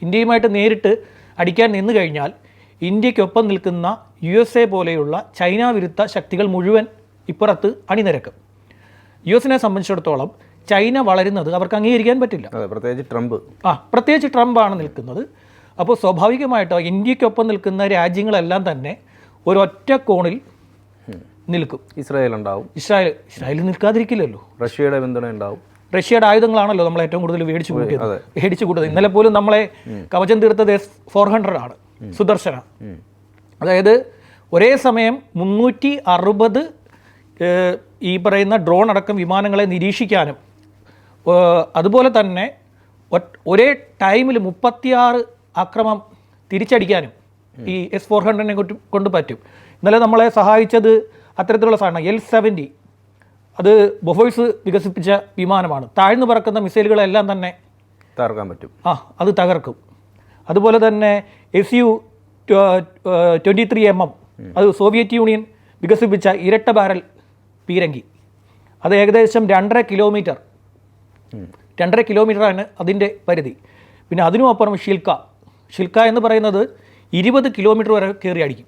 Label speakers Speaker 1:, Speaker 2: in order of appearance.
Speaker 1: ഇന്ത്യയുമായിട്ട് നേരിട്ട് അടിക്കാൻ നിന്നു കഴിഞ്ഞാൽ ഇന്ത്യക്കൊപ്പം നിൽക്കുന്ന USA പോലെയുള്ള ചൈന വിരുദ്ധ ശക്തികൾ മുഴുവൻ ഇപ്പുറത്ത് അണിനിരക്കും. US സംബന്ധിച്ചിടത്തോളം ചൈന വളരുന്നത് അവർക്ക് അംഗീകരിക്കാൻ പറ്റില്ല. പ്രത്യേകിച്ച് ട്രംപാണ് നിൽക്കുന്നത്. അപ്പോൾ സ്വാഭാവികമായിട്ടോ ഇന്ത്യക്കൊപ്പം നിൽക്കുന്ന രാജ്യങ്ങളെല്ലാം തന്നെ ഒരൊറ്റ കോണിൽ നിൽക്കും. ഇസ്രായേൽ നിൽക്കാതിരിക്കില്ലല്ലോ.
Speaker 2: റഷ്യയുടെ പിന്തുണ ഉണ്ടാവും.
Speaker 1: റഷ്യയുടെ ആയുധങ്ങളാണല്ലോ നമ്മൾ ഏറ്റവും കൂടുതൽ മേടിച്ചു കൂട്ടത്. ഇന്നലെ പോലും നമ്മളെ കവചം തീർത്തത് S-400 ആണ്, സുദർശന. അതായത് ഒരേ സമയം 360 ഈ പറയുന്ന ഡ്രോൺ അടക്കം വിമാനങ്ങളെ നിരീക്ഷിക്കാനും അതുപോലെ തന്നെ ഒരേ ടൈമിൽ 36 ആക്രമണം തിരിച്ചടിക്കാനും ഈ S-400 കൊണ്ട് പറ്റും. ഇന്നലെ നമ്മളെ സഹായിച്ചത് അത്തരത്തിലുള്ള സാധനം L-70. അത് ബൊഫോഴ്സ് വികസിപ്പിച്ച വിമാനമാണ്. താഴ്ന്നു പറക്കുന്ന മിസൈലുകളെല്ലാം തന്നെ
Speaker 2: തകർക്കാൻ പറ്റും.
Speaker 1: അത് തകർക്കും. അതുപോലെ തന്നെ Su-23mm, അത് സോവിയറ്റ് യൂണിയൻ വികസിപ്പിച്ച ഇരട്ട ബാരൽ പീരങ്കി. അത് ഏകദേശം 2.5 കിലോമീറ്ററാണ് അതിൻ്റെ പരിധി. പിന്നെ അതിനുമപ്പുറം ഷിൽക്ക എന്ന് പറയുന്നത് 20 കിലോമീറ്റർ വരെ കയറി അടിക്കും.